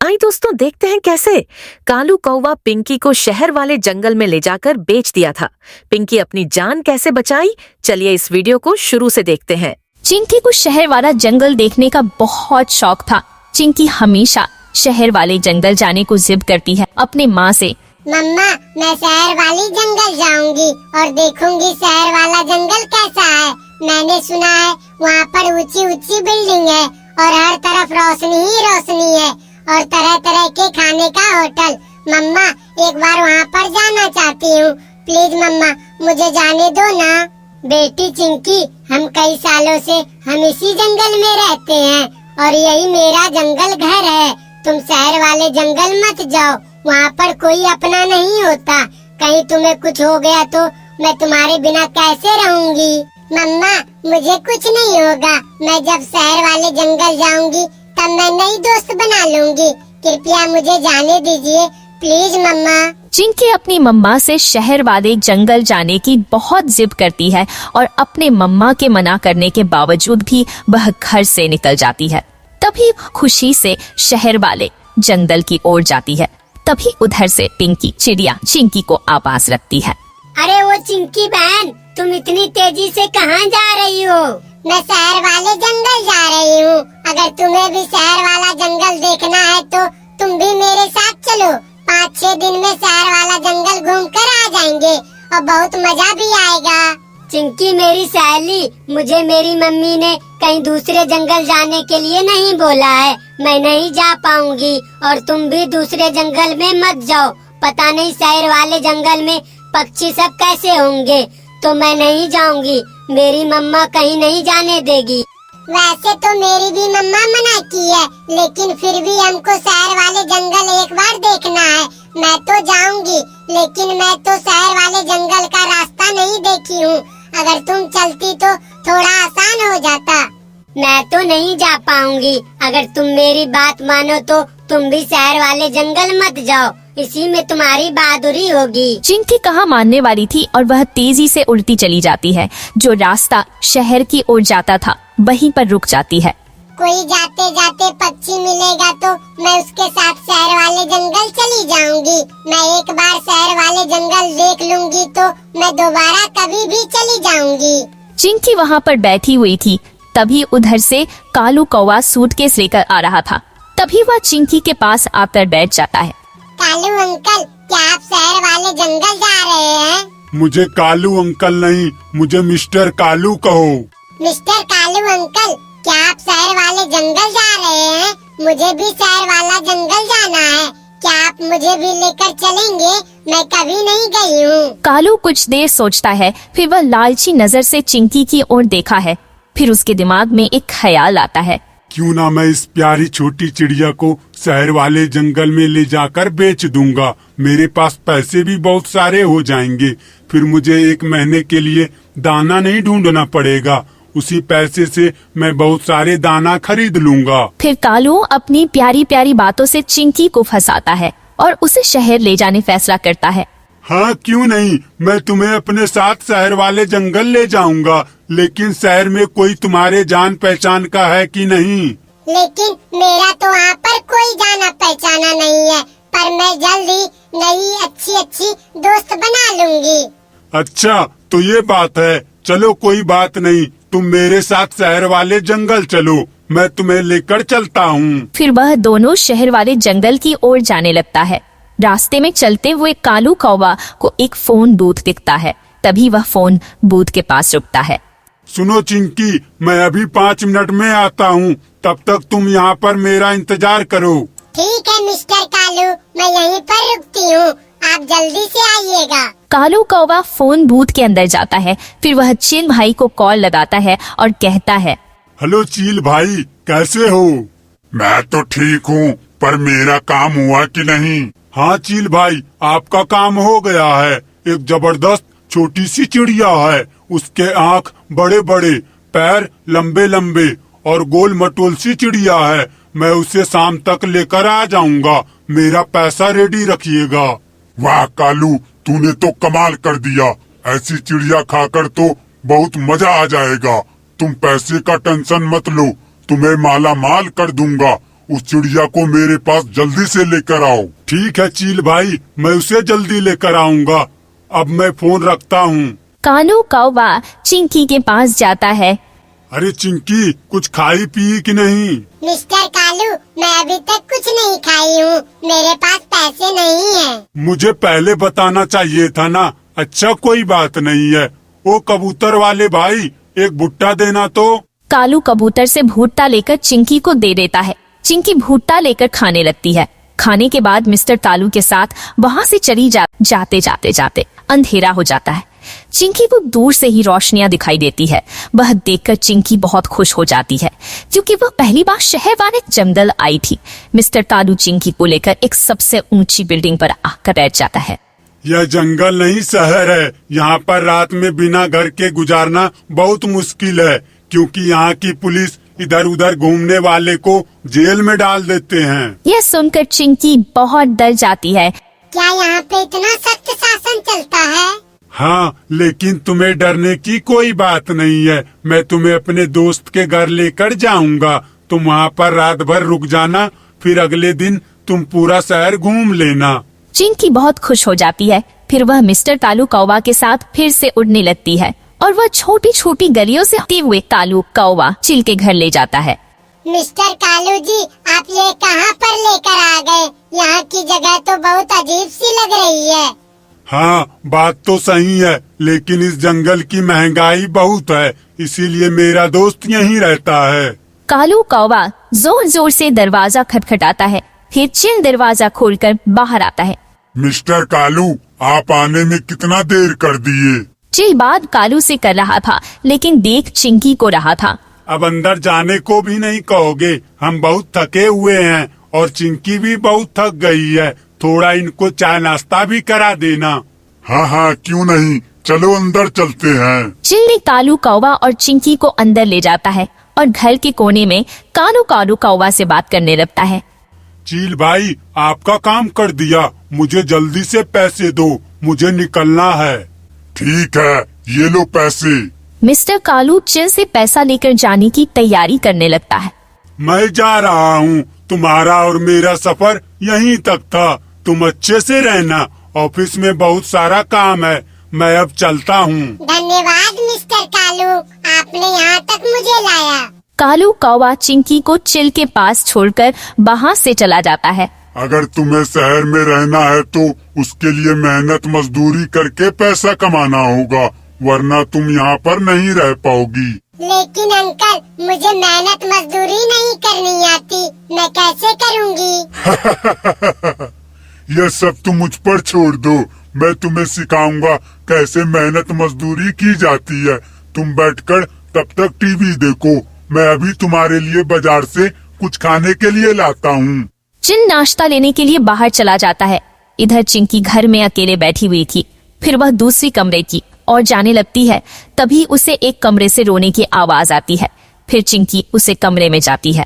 आइए दोस्तों देखते हैं कैसे कालू कौवा पिंकी को शहर वाले जंगल में ले जाकर बेच दिया था। पिंकी अपनी जान कैसे बचाई, चलिए इस वीडियो को शुरू से देखते हैं। चिंकी को शहर वाला जंगल देखने का बहुत शौक था। चिंकी हमेशा शहर वाले जंगल जाने को जिद करती है अपने माँ से। मम्मा, मैं शहर वाली जंगल जाऊंगी और देखूंगी शहर वाला जंगल कैसा है। मैंने सुना है वहाँ पर ऊंची ऊंची बिल्डिंग है और हर तरफ रोशनी ही रोशनी है और तरह तरह के खाने का होटल। मम्मा, एक बार वहाँ पर जाना चाहती हूँ। प्लीज मम्मा, मुझे जाने दो ना। बेटी चिंकी, हम कई सालों से हम इसी जंगल में रहते हैं और यही मेरा जंगल घर है। तुम शहर वाले जंगल मत जाओ, वहाँ पर कोई अपना नहीं होता। कहीं तुम्हें कुछ हो गया तो मैं तुम्हारे बिना कैसे रहूंगी। मम्मा, मुझे कुछ नहीं होगा। मैं जब शहर वाले जंगल जाऊंगी तब मैं नई दोस्त बना लूंगी। कृपया मुझे जाने दीजिए, प्लीज मम्मा। चिंकी अपनी मम्मा से शहर वाले जंगल जाने की बहुत जिद करती है और अपने मम्मा के मना करने के बावजूद भी वह घर से निकल जाती है। तभी खुशी से शहर वाले जंगल की ओर जाती है। तभी उधर से पिंकी चिड़िया चिंकी को आवाज रखती है। अरे वो चिंकी बहन, तुम इतनी तेजी से कहाँ जा रही हो? मैं शहर वाले जंगल जा रही हूँ। अगर तुम्हें भी शहर वाला जंगल देखना है तो तुम भी मेरे साथ चलो। 5-6 दिन में शहर वाला जंगल घूम कर आ जाएंगे और बहुत मजा भी आएगा। चिंकी मेरी सहेली, मुझे मेरी मम्मी ने कहीं दूसरे जंगल जाने के लिए नहीं बोला है। मैं नहीं जा पाऊंगी और तुम भी दूसरे जंगल में मत जाओ। पता नहीं शहर वाले जंगल में पक्षी सब कैसे होंगे, तो मैं नहीं जाऊंगी। मेरी मम्मा कहीं नहीं जाने देगी। वैसे तो मेरी भी मम्मा मना की है, लेकिन फिर भी हमको शहर वाले जंगल एक बार देखना है। मैं तो जाऊंगी, लेकिन मैं तो शहर वाले जंगल का रास्ता नहीं देखी हूँ। अगर तुम चलती तो थोड़ा आसान हो जाता। मैं तो नहीं जा पाऊंगी। अगर तुम मेरी बात मानो तो तुम भी शहर वाले जंगल मत जाओ, इसी में तुम्हारी बहादुरी होगी। चिंकी कहाँ मानने वाली थी और वह तेजी से उड़ती चली जाती है। जो रास्ता शहर की ओर जाता था वहीं पर रुक जाती है। कोई जाते जाते पक्षी मिलेगा तो मैं उसके साथ शहर वाले जंगल चली जाऊंगी। मैं एक बार शहर वाले जंगल देख लूंगी तो मैं दोबारा कभी भी चली जाऊंगी। चिंकी वहाँ पर बैठी हुई थी। तभी उधर से कालू कौवा सूटकेस लेकर आ रहा था। तभी वह चिंकी के पास आकर बैठ जाता है। कालू अंकल, क्या आप शहर वाले जंगल जा रहे हैं? मुझे कालू अंकल नहीं, मुझे मिस्टर कालू कहो। मिस्टर कालू अंकल, क्या आप शहर वाले जंगल जा रहे हैं? मुझे भी शहर वाला जंगल जाना है। क्या आप मुझे भी लेकर चलेंगे? मैं कभी नहीं गई हूँ। कालू कुछ देर सोचता है, फिर वह लालची नजर से चिंकी की ओर देखा है। फिर उसके दिमाग में एक ख्याल आता है। क्यों ना मैं इस प्यारी छोटी चिड़िया को शहर वाले जंगल में ले जाकर बेच दूंगा। मेरे पास पैसे भी बहुत सारे हो जाएंगे। फिर मुझे 1 महीने के लिए दाना नहीं ढूंढना पड़ेगा। उसी पैसे से मैं बहुत सारे दाना खरीद लूंगा। फिर कालू अपनी प्यारी प्यारी बातों से चिंकी को फंसाता है और उसे शहर ले जाने फैसला करता है। हाँ, क्यों नहीं, मैं तुम्हें अपने साथ शहर वाले जंगल ले जाऊंगा। लेकिन शहर में कोई तुम्हारे जान पहचान का है कि नहीं? लेकिन मेरा तो वहाँ पर कोई जाना पहचाना नहीं है, पर मैं जल्दी नई अच्छी दोस्त बना लूंगी। अच्छा, तो ये बात है। चलो कोई बात नहीं, तुम मेरे साथ शहर वाले जंगल चलो, मैं तुम्हें लेकर चलता हूँ। फिर वह दोनों शहर वाले जंगल की ओर जाने लगता है। रास्ते में चलते हुए कालू कौवा को एक फोन बूथ दिखता है। तभी वह फोन बूथ के पास रुकता है। सुनो चिंकी, मैं अभी 5 मिनट में आता हूँ। तब तक तुम यहाँ पर मेरा इंतजार करो। ठीक है मिस्टर कालू, मैं यहीं पर रुकती हूँ। आप जल्दी से आइएगा। कालू कौवा फोन बूथ के अंदर जाता है। फिर वह चील भाई को कॉल लगाता है और कहता है, हेलो चील भाई, कैसे हो? मैं तो ठीक हूँ, पर मेरा काम हुआ कि नहीं? हाँ चील भाई, आपका काम हो गया है। एक जबरदस्त छोटी सी चिड़िया है। उसके आँख बड़े बड़े, पैर लंबे लंबे और गोल मटोल सी चिड़िया है। मैं उसे शाम तक लेकर आ जाऊंगा। मेरा पैसा रेडी रखिएगा। वाह कालू, तूने तो कमाल कर दिया। ऐसी चिड़िया खाकर तो बहुत मजा आ जाएगा। तुम पैसे का टेंशन मत लो, तुम्हें माला माल कर दूंगा उस चिड़िया को मेरे पास जल्दी से लेकर आओ। ठीक है चील भाई, मैं उसे जल्दी लेकर आऊँगा। अब मैं फोन रखता हूँ। कालू कौवा चिंकी के पास जाता है। अरे चिंकी, कुछ खाई पी कि नहीं? मिस्टर कालू, मैं अभी तक कुछ नहीं खाई हूँ, मेरे पास पैसे नहीं है। मुझे पहले बताना चाहिए था ना। अच्छा कोई बात नहीं है। ओ कबूतर वाले भाई, एक भुट्टा देना तो। कालू कबूतर से भुट्टा लेकर चिंकी को दे देता है। चिंकी भुट्टा लेकर खाने लगती है। खाने के बाद मिस्टर कालू के साथ वहाँ से चली जाते अंधेरा हो जाता है। चिंकी को दूर से ही रोशनियां दिखाई देती है। वह देखकर चिंकी बहुत खुश हो जाती है, क्योंकि वह पहली बार शहर वाले जंगल आई थी। मिस्टर कालू चिंकी को लेकर एक सबसे ऊंची बिल्डिंग पर आकर बैठ जाता है। यह जंगल नहीं शहर है। यहाँ पर रात में बिना घर के गुजारना बहुत मुश्किल है, क्योंकि यहाँ की पुलिस इधर उधर घूमने वाले को जेल में डाल देते हैं। यह सुनकर चिंकी बहुत डर जाती है। क्या यहाँ पे इतना सख्त शासन चलता है? हाँ, लेकिन तुम्हें डरने की कोई बात नहीं है। मैं तुम्हें अपने दोस्त के घर लेकर जाऊंगा। तुम वहाँ पर रात भर रुक जाना, फिर अगले दिन तुम पूरा शहर घूम लेना। चिंकी बहुत खुश हो जाती है। फिर वह मिस्टर कालू कौवा के साथ फिर से उड़ने लगती है और वह छोटी छोटी गलियों से होते हुए कालू कौवा चिल के घर ले जाता है। मिस्टर कालू जी, आप ये कहाँ पर लेकर आ गए? यहाँ की जगह तो बहुत अजीब सी लग रही है। हाँ, बात तो सही है, लेकिन इस जंगल की महंगाई बहुत है, इसीलिए मेरा दोस्त यहीं रहता है। कालू कौवा जोर जोर से दरवाजा खटखटाता है। फिर चिल दरवाजा खोलकर बाहर आता है। मिस्टर कालू, आप आने में कितना देर कर दिए? चिल बात कालू से कर रहा था, लेकिन देख चिंकी को रहा था। अब अंदर जाने को भी नहीं कहोगे? हम बहुत थके हुए हैं और चिंकी भी बहुत थक गई है। थोड़ा इनको चाय नाश्ता भी करा देना। हाँ हाँ, क्यों नहीं, चलो अंदर चलते हैं। चिल ने कालू कौवा और चिंकी को अंदर ले जाता है और घर के कोने में कालू कौवा से बात करने लगता है। चील भाई, आपका काम कर दिया, मुझे जल्दी से पैसे दो, मुझे निकलना है। ठीक है, ये लो पैसे। मिस्टर कालू चिल से पैसा लेकर जाने की तैयारी करने लगता है। मैं जा रहा हूँ, तुम्हारा और मेरा सफर यहीं तक था। तुम अच्छे से रहना, ऑफिस में बहुत सारा काम है, मैं अब चलता हूँ। धन्यवाद मिस्टर कालू, आपने यहाँ तक मुझे लाया। कालू कौवा चिंकी को चिल के पास छोड़कर वहाँ से चला जाता है। अगर तुम्हें शहर में रहना है तो उसके लिए मेहनत मजदूरी करके पैसा कमाना होगा, वरना तुम यहाँ पर नहीं रह पाओगी। लेकिन अंकल, मुझे मेहनत मजदूरी नहीं करनी आती, मैं कैसे करूँगी? यह सब तुम मुझ पर छोड़ दो, मैं तुम्हें सिखाऊंगा कैसे मेहनत मजदूरी की जाती है। तुम बैठकर तब तक टीवी देखो, मैं अभी तुम्हारे लिए बाजार से कुछ खाने के लिए लाता हूँ। चिल नाश्ता लेने के लिए बाहर चला जाता है। इधर चिंकी घर में अकेले बैठी हुई थी। फिर वह दूसरी कमरे की और जाने लगती है। तभी उसे एक कमरे से रोने की आवाज आती है। फिर चिंकी उसे कमरे में जाती है।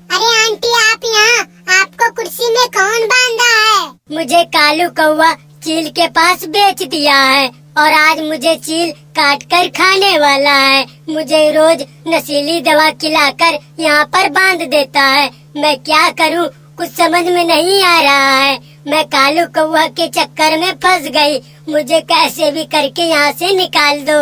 अरे आंटी, आप यहाँ, आपको कुर्सी में कौन बांधा है? मुझे कालू कौवा चील के पास बेच दिया है और आज मुझे चील काट कर खाने वाला है। मुझे रोज नशीली दवा खिलाकर यहाँ पर बांध देता है। मैं क्या करूँ, कुछ समझ में नहीं आ रहा है। मैं कालू कौवा के चक्कर में फंस गई, मुझे कैसे भी करके यहाँ से निकाल दो।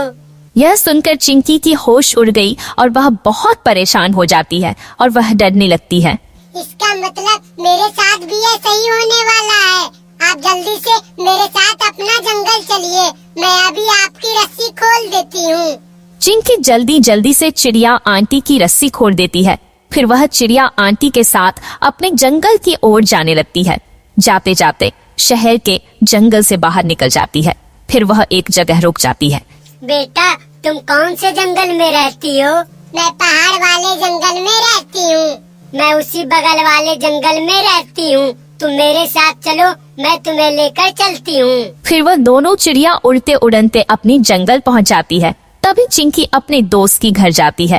यह सुनकर चिंकी की होश उड़ गई और वह बहुत परेशान हो जाती है और वह डरने लगती है। इसका मतलब मेरे साथ भी ये सही होने वाला है। आप जल्दी से मेरे साथ अपना जंगल चलिए, मैं अभी आपकी रस्सी खोल देती हूँ। चिंकी जल्दी जल्दी से चिड़िया आंटी की रस्सी खोल देती है। फिर वह चिड़िया आंटी के साथ अपने जंगल की ओर जाने लगती है। जाते जाते शहर के जंगल से बाहर निकल जाती है। फिर वह एक जगह रुक जाती है। बेटा, तुम कौन से जंगल में रहती हो? मैं पहाड़ वाले जंगल में रहती हूँ। मैं उसी बगल वाले जंगल में रहती हूँ। तुम मेरे साथ चलो, मैं तुम्हें लेकर चलती हूँ। फिर वह दोनों चिड़िया उड़ते उड़ते अपनी जंगल पहुँच जाती है। तभी चिंकी अपने दोस्त की घर जाती है।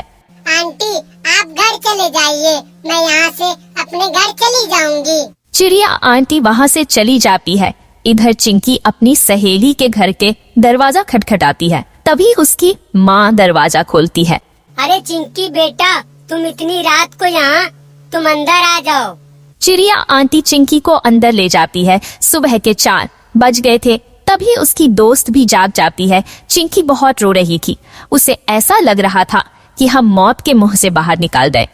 आंटी, आप घर चले जाइए, मैं यहाँ से अपने घर चली जाऊंगी। चिड़िया आंटी वहाँ से चली जाती है। इधर चिंकी अपनी सहेली के घर के दरवाजा खटखटाती है। तभी उसकी माँ दरवाजा खोलती है। अरे चिंकी बेटा, तुम इतनी रात को यहाँ तुम अंदर आ जाओ। चिड़िया आंटी चिंकी को अंदर ले जाती है। सुबह के 4 बज गए थे। तभी उसकी दोस्त भी जाग जाती है। चिंकी बहुत रो रही थी। उसे ऐसा लग रहा था कि हम मौत के मुंह से बाहर निकाल गए।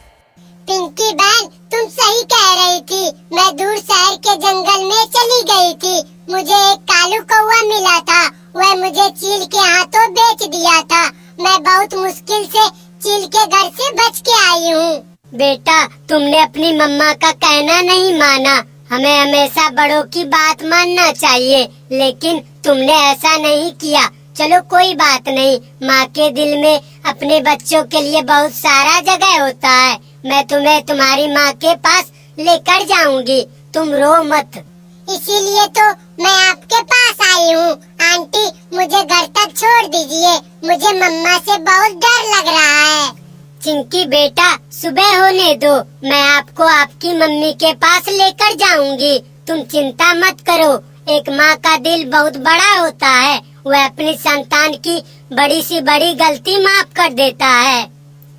पिंकी बहन, तुम सही कह रही थी। मैं दूर शहर के जंगल में चली गई थी। मुझे एक कालू कौवा मिला था। वह मुझे चील के हाथों बेच दिया था। मैं बहुत मुश्किल से चील के घर से बच के आई हूँ। बेटा, तुमने अपनी मम्मा का कहना नहीं माना। हमें हमेशा बड़ों की बात मानना चाहिए, लेकिन तुमने ऐसा नहीं किया। चलो कोई बात नहीं, माँ के दिल में अपने बच्चों के लिए बहुत सारा जगह होता है। मैं तुम्हें तुम्हारी माँ के पास लेकर जाऊंगी, तुम रो मत। इसीलिए तो मैं आपके पास आई हूँ। आंटी, मुझे घर तक छोड़ दीजिए। मुझे मम्मा से बहुत डर लग रहा है। चिंकी बेटा, सुबह होने दो, मैं आपको आपकी मम्मी के पास लेकर जाऊंगी। तुम चिंता मत करो। एक माँ का दिल बहुत बड़ा होता है। वह अपनी संतान की बड़ी सी बड़ी गलती माफ कर देता है।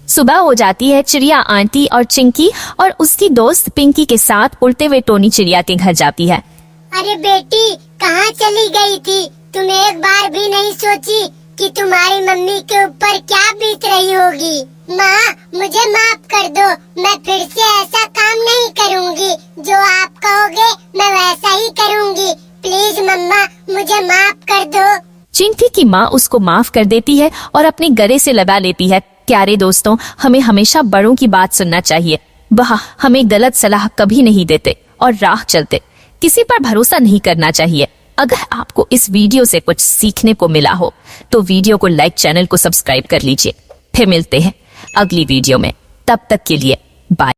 सुबह हो जाती है। चिड़िया आंटी और चिंकी और उसकी दोस्त पिंकी के साथ उड़ते हुए टोनी चिड़िया के घर जाती है। अरे बेटी, कहाँ चली गई थी? तुम एक बार भी नहीं सोची कि तुम्हारी मम्मी के ऊपर क्या बीत रही होगी? माँ, मुझे माफ कर दो। मैं फिर से ऐसा काम नहीं करूँगी। जो आप कहोगे मैं वैसा ही करूँगी। प्लीज मम्मा, मुझे माफ कर दो। चिंकी की माँ उसको माफ कर देती है और अपने गले से लगा लेती है। प्यारे दोस्तों, हमें हमेशा बड़ों की बात सुनना चाहिए। वह हमें गलत सलाह कभी नहीं देते और राह चलते। किसी पर भरोसा नहीं करना चाहिए। अगर आपको इस वीडियो से कुछ सीखने को मिला हो तो वीडियो को लाइक, चैनल को सब्सक्राइब कर लीजिए। फिर मिलते हैं अगली वीडियो में। तब तक के लिए बाय।